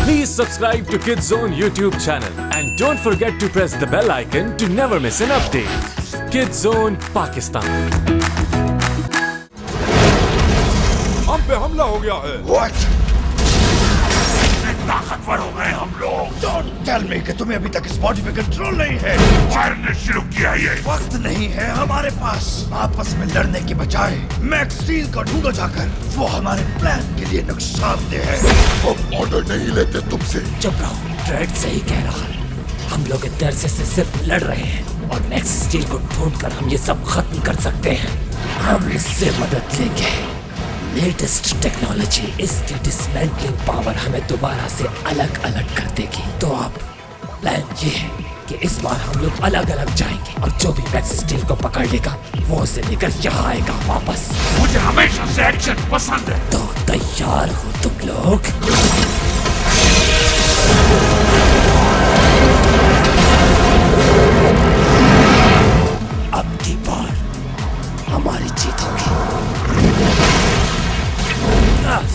Please subscribe to Kids Zone YouTube channel and don't forget to press the bell icon to never miss an update. Kids Zone Pakistan. हम पे हमला हो गया है। What? ताकतवर हो गए हम लोग। Don't tell me कि तुम्हें अभी तक इस बॉडी पे कंट्रोल नहीं है। मारने शुरू किया ये। वक्त नहीं है हमारे पास। आपस में लड़ने के बजाय मैक्स स्टील को ढूंढो जाकर। वो हमारे प्लान के लिए नुकसानदेह है। हम ऑर्डर नहीं लेते तुमसे। चुप रहो, ड्रेड सही कह रहा है। हम लोग इधर से सिर्फ लड़ रहे हैं और मैक्स स्टील को ढूंढकर हम ये सब खत्म कर सकते हैं। हम इससे मदद लेंगे। लेटेस्ट टेक्नोलॉजी, इसकी डिसमेंटलिंग पावर हमें दोबारा से अलग अलग कर देगी। तो अब प्लान ये है कि इस बार हम लोग अलग अलग जाएंगे और जो भी मैक्स स्टील को पकड़ लेगा वो उसे लेकर यहाँ आएगा वापस। मुझे हमेशा से एक्शन पसंद है। तो तैयार हो तुम लोग? अब की बार हमारी जीत होगी।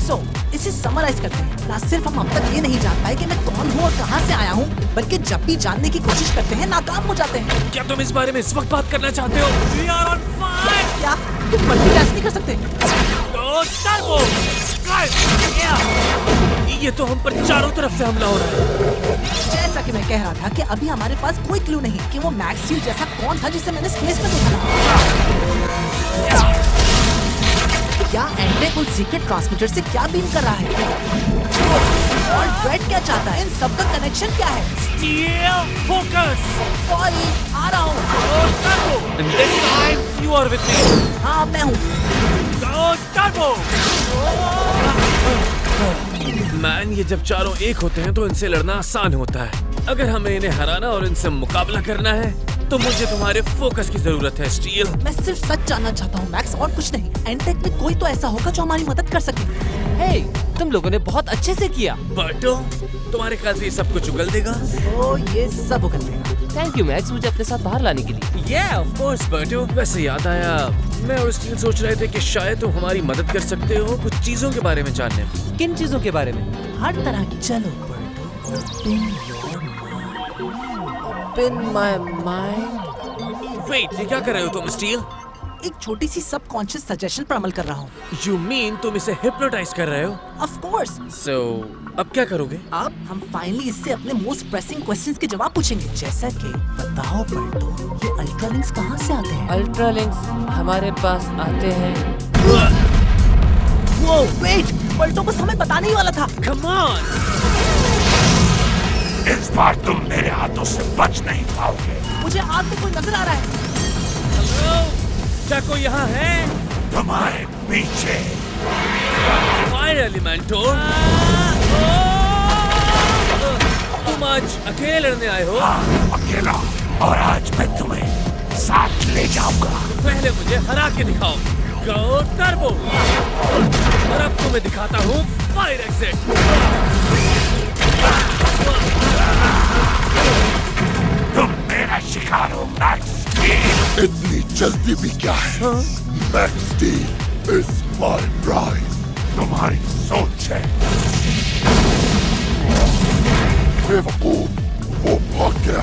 So, इसे समराइज करते हैं। ना सिर्फ हम अब तक ये नहीं जान पाए कि मैं कौन हूँ और कहाँ से आया हूँ, बल्कि जब भी जानने की कोशिश करते हैं नाकाम हो जाते हैं। क्या तुम इस बारे में इस वक्त बात करना चाहते हो? We are on fire! क्या तुम मल्टीटास्क नहीं कर सकते? ये तो हम पर चारों तरफ से हमला हो रहा है। जैसा कि मैं कह रहा था कि अभी हमारे पास कोई क्लू नहीं कि वो मैक्स स्टील जैसा कौन था जिसे मैंने स्पेस में देखा था। क्या एंटेक उन सीक्रेट ट्रांसमीटर से क्या बीम कर रहा है? और ड्रेड क्या चाहता है? इन सब का कनेक्शन क्या है? Steel focus! सॉरी, आ रहा हूँ। And this time you are with me. हाँ, मैं हूँ। Go turbo! मैन, ये जब चारों एक होते हैं तो इनसे लड़ना आसान होता है। अगर हमें इन्हें हराना और इनसे मुकाबला करना है तो मुझे तुम्हारे फोकस की जरूरत है, स्टील। मैं सिर्फ सच जानना चाहता हूँ मैक्स, और कुछ नहीं। एंटेक में कोई तो ऐसा होगा जो हमारी मदद कर सके। हे, तुम लोगों ने बहुत अच्छे से किया। बर्टो, तुम्हारे ख्याल से ये सब कुछ उगल देगा? ओ, ये सब उगल देगा। थैंक यू मैक्स, मुझे अपने साथ बाहर लाने के लिए। Yeah, of course, बर्टो। वैसे याद आया, मैं और स्टील सोच रहे थे कि शायद तुम हमारी मदद कर सकते हो कुछ चीजों के बारे में जानने में। किन चीजों के बारे में? हर तरह की। चलो बर्टो, ओपन माय माइंड। वेट, ये क्या कर रहे हो तुम, स्टील? एक छोटी सी सबकॉन्शियस सजेशन पर अमल कर रहा हूँ। You mean तुम इसे हिप्नोटाइज कर रहे हो? Of course। So, अब क्या करोगे? अब हम फाइनली इससे अपने मोस्ट प्रेसिंग क्वेश्चंस के जवाब पूछेंगे। जैसा कि बताओ बर्टो, ये अल्ट्रालिंक्स कहाँ से आते हैं? अल्ट्रालिंक्स हमारे पास आते हैं। वो वेट, बर्टो बस हमें बताने ही वाला था। Come on! इस बार तुम मेरे हाथों से बच नहीं पाओगे। मुझे आग में कोई नजर आ रहा है। क्या कोई यहाँ है? तुम्हारे पीछे। फायर एलिमेंटोर। तुम आज अकेले लड़ने आए हो? हाँ, अकेला। और आज मैं तुम्हें साथ ले जाऊंगा। पहले मुझे हरा के दिखाओ। गो टर्बो। और अब तुम्हें दिखाता हूँ फायर एग्जिट। तुम मेरा शिकार हो मैक्स स्टील। इतनी जल्दी भी क्या है? Max steel is my prize. तुम्हारी सोच है। बेवकूफ, वो भाग गया।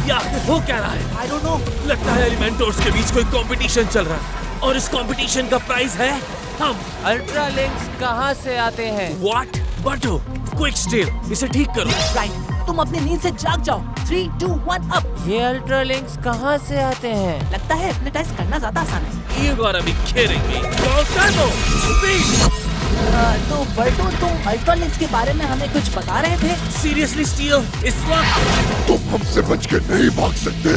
ये आखिर हो क्या रहा है? I don't know। लगता है एलिमेंटोर्स के बीच कोई कंपटीशन चल रहा है और इस कंपटीशन का प्राइज है हम। अल्ट्रालिंक्स कहाँ से आते हैं? What? बर्टो, क्विक स्टील, इसे ठीक करो। राइट, तुम अपनी नींद से जाग जाओ। 3, 2, 1 अब। ये अल्ट्रालिंक्स कहाँ से आते हैं? लगता है हिप्नोटाइज करना ज्यादा आसान है। You gotta be kidding me. Go turbo! Speed! तो बर्टो, तुम अल्ट्रालिंक्स के बारे में हमें कुछ बता रहे थे? Seriously, स्टील, इस वक्त तुम हमसे बच के नहीं भाग सकते।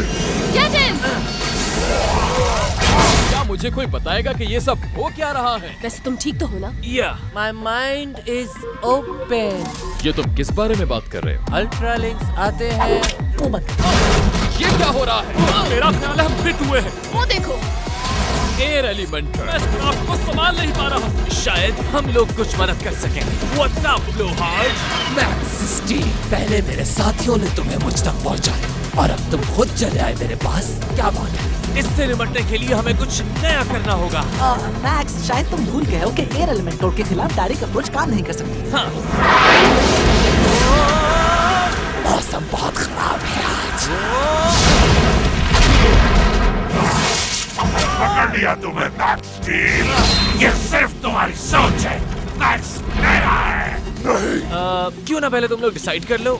क्या मुझे कोई बताएगा कि ये सब हो क्या रहा है? वैसे तुम ठीक तो हो ना? Yeah. My mind is open. ये तुम किस बारे में बात कर रहे हो? अल्ट्रालिंक्स आते हैं। वो बंद कर। ये क्या हो रहा है? मेरा ख्याल है हम फिट हुए हैं। वो देखो। Air Elementor. मैं आपको संभाल नहीं पा रहा हूँ। शायद हम लोग कुछ मदद कर सकें। What's up, ब्लोहार्ड? मैक्स स्टील, पहले मेरे साथियों ने तुम्हें मुझ तक पहुंचाया और अब तुम खुद चले आए मेरे पास। क्या बात है? इससे निपटने के लिए हमें कुछ नया करना होगा। मैक्स, शायद तुम भूल गए हो कि एयर एलिमेंटोर के खिलाफ डायरेक्ट अप्रोच काम नहीं कर सकती। हाँ। तुम्हें मैक्स स्टील। ये सिर्फ तुम्हारी सोच है। मैक्स मेरा है। नहीं। क्यों ना पहले तुम लोग डिसाइड कर लो।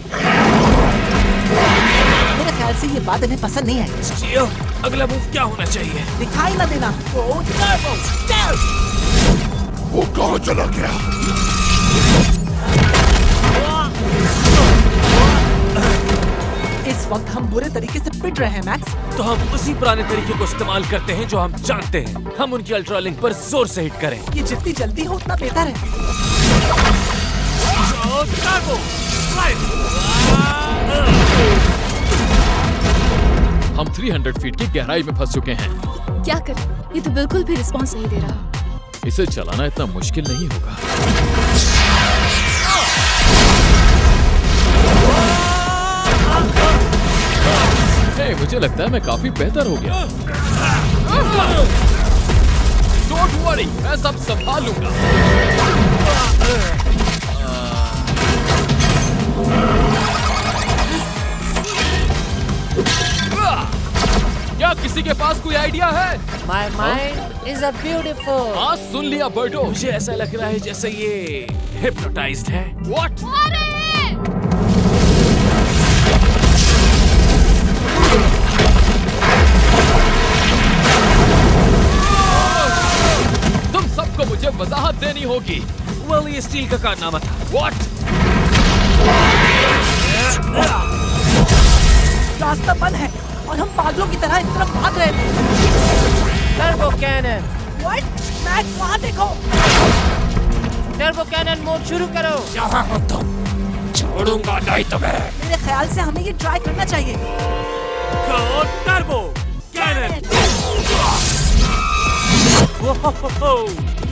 मेरे ख्याल से ये बात इन्हें पसंद नहीं आई। स्टील, अगला मूव क्या होना चाहिए? दिखाई ना देना। ओ, टर्बो, वो कहाँ चला गया? इस वक्त हम बुरे तरीके से पिट रहे हैं मैक्स। तो हम उसी पुराने तरीके को इस्तेमाल करते हैं जो हम जानते हैं। हम उनकी अल्ट्रा लिंक पर जोर से हिट करें। ये जितनी जल्दी हो उतना बेहतर है। हम 300 फीट की गहराई में फंस चुके हैं। क्या करें? ये तो बिल्कुल भी रिस्पॉन्स नहीं दे रहा। इसे चलाना इतना मुश्किल नहीं होगा। हे, मुझे लगता है मैं काफी बेहतर हो गया। डोंट वरी, मैं सब संभाल लूंगा। क्या किसी के पास कोई आइडिया है? My mind is a beautiful. हाँ, सुन लिया बर्टो। मुझे ऐसा लग रहा है जैसे ये हिप्नोटाइज्ड है। What? तुम सबको मुझे वजाहत देनी होगी। Well, ये स्टील का कारनामा था। What? रास्ता बंद है और हम पागलों की तरह इस तरफ भाग रहे थे। Turbo cannon. What? मैक्स वहाँ देखो। टर्बो कैनन मोड शुरू करो। यहाँ हो तुम। छोड़ूंगा नहीं तुम्हें। मेरे ख्याल से हमें ये ट्राई करना चाहिए। Go turbo cannon.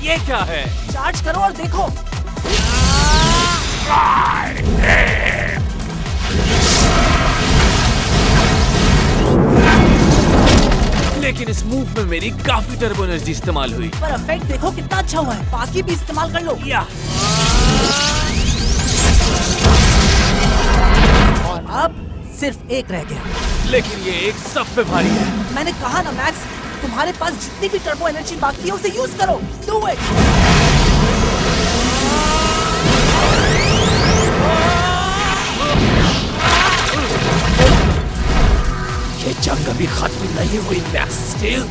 ये क्या है? चार्ज करो और देखो। लेकिन इस मूव में मेरी काफी टर्बो एनर्जी इस्तेमाल हुई। पर इफेक्ट देखो कितना अच्छा हुआ है। बाकी भी इस्तेमाल कर लो। या और अब सिर्फ एक रह गया। लेकिन ये एक सब पे भारी है। मैंने कहा ना मैक्स, तुम्हारे पास जितनी भी टर्बो एनर्जी बाकी है उसे यूज करो। Do it. ये जंग अभी खत्म नहीं हुई Max Steel.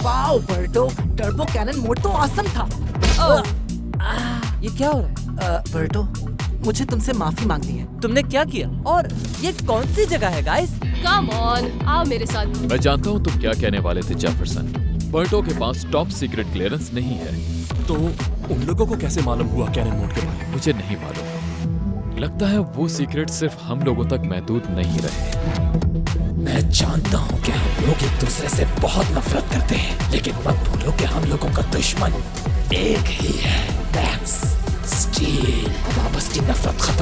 Wow Berto, turbo cannon mode तो ऑसम था। ये क्या हो रहा है? बर्टो, मुझे तुमसे माफी मांगनी है। तुमने क्या किया? और ये कौन सी जगह है गाइस? कम ऑन, आओ मेरे साथ। मैं जानता हूँ तुम क्या कहने वाले थे जेफरसन। बर्टो के पास टॉप सीक्रेट क्लियरेंस नहीं है। तो उन लोगों को कैसे मालूम हुआ कैनन मोड के बारे में? मुझे नहीं मालूम। लगता है वो सीक्रेट सिर्फ हम लोगों तक महदूद नहीं रहे। मैं जानता हूँ कि हम लोग एक दूसरे से बहुत नफरत करते हैं, लेकिन मत भूलो कि हम लोगों का दुश्मन एक ही है, मैक्स स्टील। अब आपस की नफरत खत्म